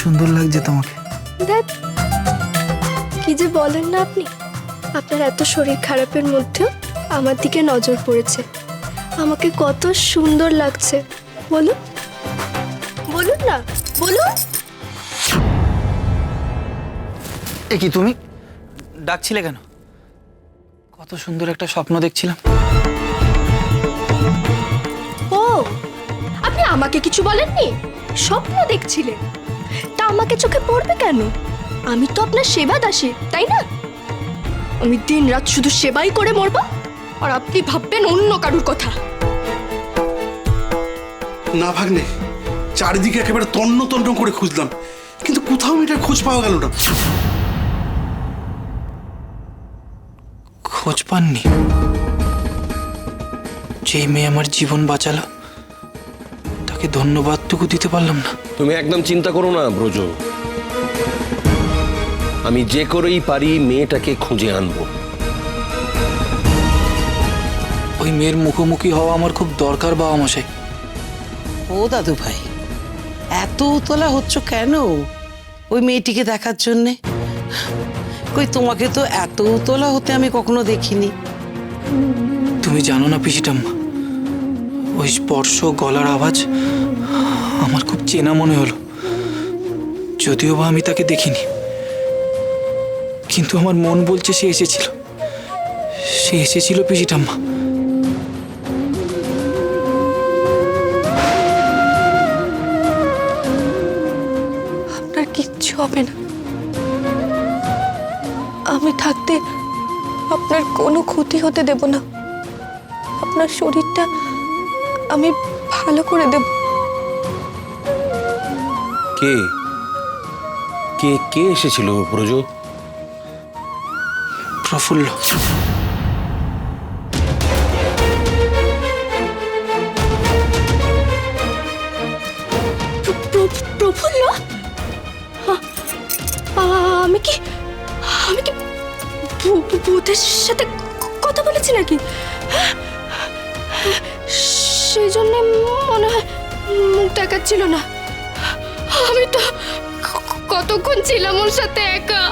সুন্দর লাগছে তোমাকে। ধ্যাৎ, কি যে বলেন না আপনি। আপনার এত শরীর খারাপের মধ্যেও আমার দিকে নজর পড়েছে। আমাকে কত সুন্দর লাগছে বলুন, বলুন না, বলুন। এ কি তুমি ডাকছিলে কেন? কত সুন্দর একটা স্বপ্ন দেখছিলাম। ও, আপনি আমাকে কিছু বলেননি? স্বপ্ন দেখছিলেন? তা আমাকে চোখে পড়বে কেন? আমি তো আপনার সেবা দাসী, তাই না? আমি দিন রাত শুধু সেবাই করে মরবো, আর আপনি ভাববেন অন্য কারুর কথা। না ভাগ্নে, চারিদিকে একেবারে তন্ন তন্ন করে খুঁজলাম, কিন্তু কোথাও মেয়েটার খোঁজ পাওয়া গেল না। খোঁজ পাননি? যেই মেয়ে আমার জীবন বাঁচালো তাকে ধন্যবাদটুকু দিতে পারলাম না। তুমি একদম চিন্তা করো না ব্রজ, আমি যে করেই পারি মেয়েটাকে খুঁজে আনবো। ওই মেয়ের মুখোমুখি হওয়া আমার খুব দরকার বাবা মশাই। ও দাদু ভাই, এত উতলা হচ্ছ কেন ওই মেয়েটিকে দেখার জন্যে? কই তোমাকে তো এত উতলা হতে আমি কখনো দেখিনি। তুমি জানো না পিসিটাম্মা, ওই স্পর্শ, গলার আওয়াজ আমার খুব চেনা মনে হলো। যদিও বা আমি তাকে দেখিনি, কিন্তু আমার মন বলছে সে এসেছিল, সে এসেছিল পিসিটাম্মা। আপনার কিচ্ছু হবে না। আমি থাকতে আপনার কোনো ক্ষতি হতে দেব না। আপনার শরীরটা আমি ভালো করে দেব। কে কে কে এসেছিল ব্রজ? প্রফুল্ল। প্রফুল্ল? আমি কি ভূতের সাথে কথা বলেছি নাকি? সেই জন্য মনে হয় মুখ দেখাচ্ছিল না। আমি তো কতক্ষণ ছিলাম ওর সাথে একা।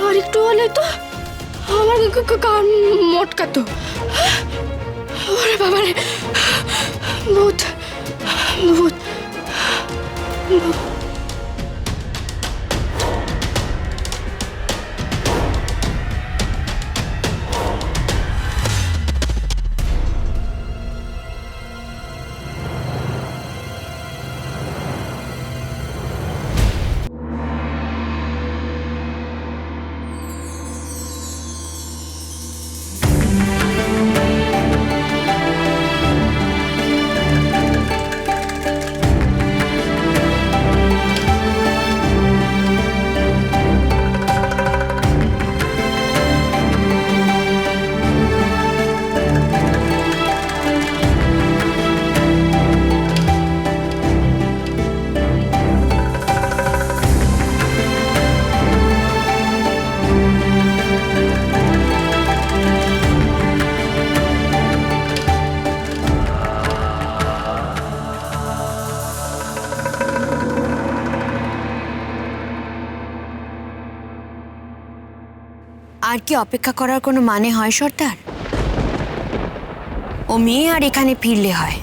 আর একটু হলে তো আমার কান মটকাতো। ওরে বাবারে, ভূত ভূত। আর কি অপেক্ষা করার কোনো মানে হয় সর্দার? ও মেয়ে আর এখানে ফিরলে হয়।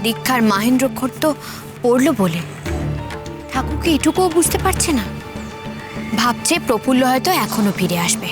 দীক্ষার মাহেন্দ্রক্ষর তো পড়লো বলে ঠাকুরকে এটুকুও বুঝতে পারছে না। ভাবছে প্রফুল্ল হয়তো এখনো ফিরে আসবে।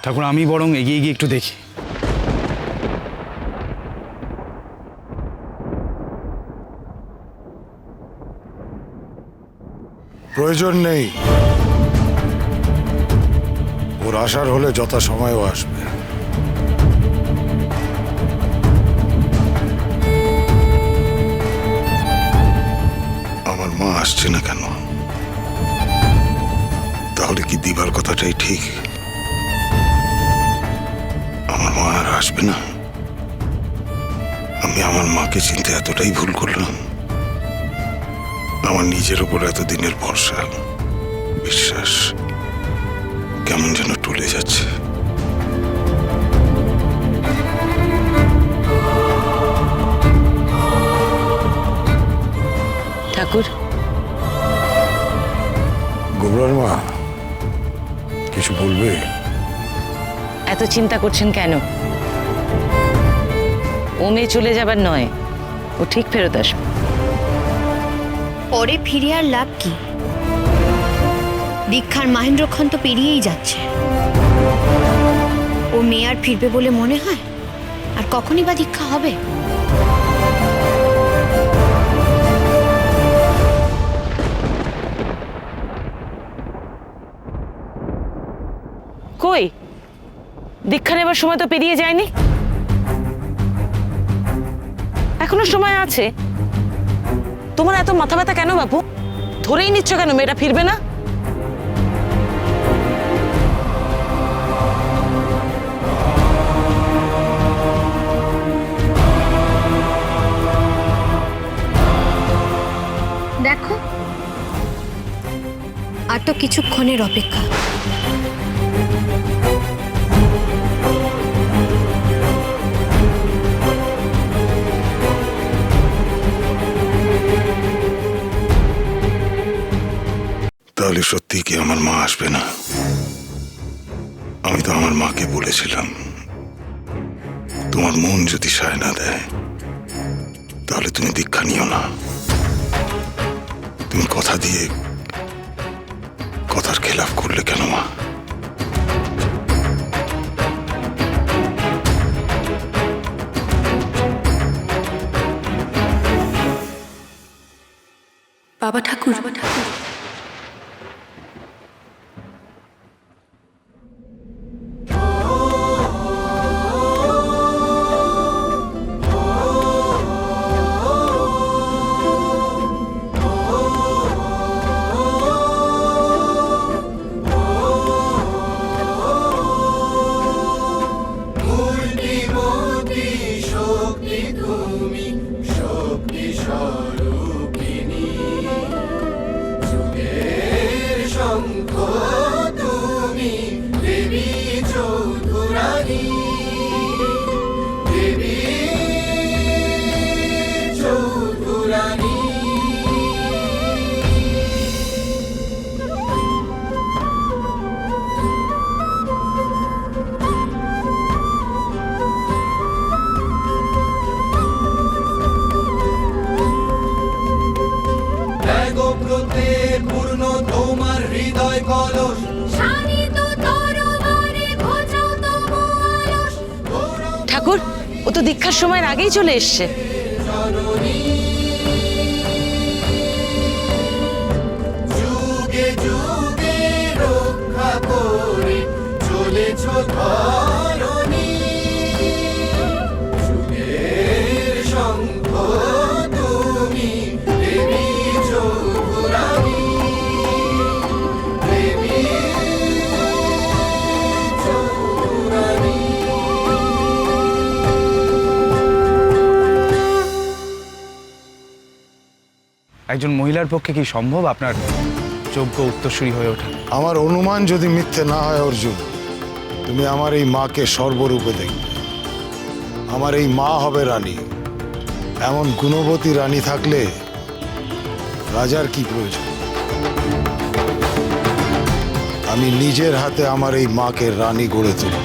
ঠাকুর, আমি বরং এগিয়ে গিয়ে একটু দেখি। প্রয়োজন নেই, ওর আসার হলে যথাসময়েও আসবে। আসছে না কেন? তাহলে কি দিবার কথাটাই ঠিক? আমার মা আর আসবে না? আমি আমার মাকে চিনতে এতটাই ভুল করলাম। আমার নিজের উপর এতদিনের ভরসা, বিশ্বাস কেমন যেন টলে যাচ্ছে। ঠাকুর, গোবরার মা কিছু বলবে? এত চিন্তা করছেন কেন? ও মেয়ে চলে যাবার নয়, ও ঠিক ফেরত আসবে। পরে ফিরে আর লাভ কি? দীক্ষার মাহেন্দ্রক্ষণ তো পেরিয়েই যাচ্ছে। ও মেয়ে আর ফিরবে বলে মনে হয়? আর কখনই বা দীক্ষা হবে? কই, দীক্ষা নেবার সময় তো পেরিয়ে যায়নি, এখনো সময় আছে। তোমার এত মাথা ব্যথা কেন বাপু? ধরেই নিচ্ছ কেন মেয়েটা ফিরবে না? দেখো, আর তো কিছুক্ষণের অপেক্ষা। তাহলে সত্যি কি আমার মা আসবে না? আমি তো আমার মাকে বলেছিলাম, তোমার মন যদি সায় না দেয় তাহলে তুমি দীক্ষা নিও না। তুমি কথা দিয়ে কথার খেলাফ করলে কেন মা? বাবা ঠাকুর, পূর্ণ তোমার হৃদয় কলস, ঠাকুর, ও তো দীক্ষার সময়ের আগেই চলে এসছে। যুগে যুগে রক্ষা করে চলেছ ধরণী, যুগের শঙ্খ তুমি দেবী চৌধুরানী, দেবী চৌধুরানী। একজন মহিলার পক্ষে কি সম্ভব আপনার যোগ্য উত্তরসূরি হয়ে ওঠা? আমার অনুমান যদি মিথ্যে না হয় অর্জুন, তুমি আমার এই মাকে সর্বরূপে দেখবে। আমার এই মা হবে রানী। এমন গুণবতী রানী থাকলে রাজার কি প্রয়োজন? আমি নিজের হাতে আমার এই মাকে রানী গড়ে তুলব।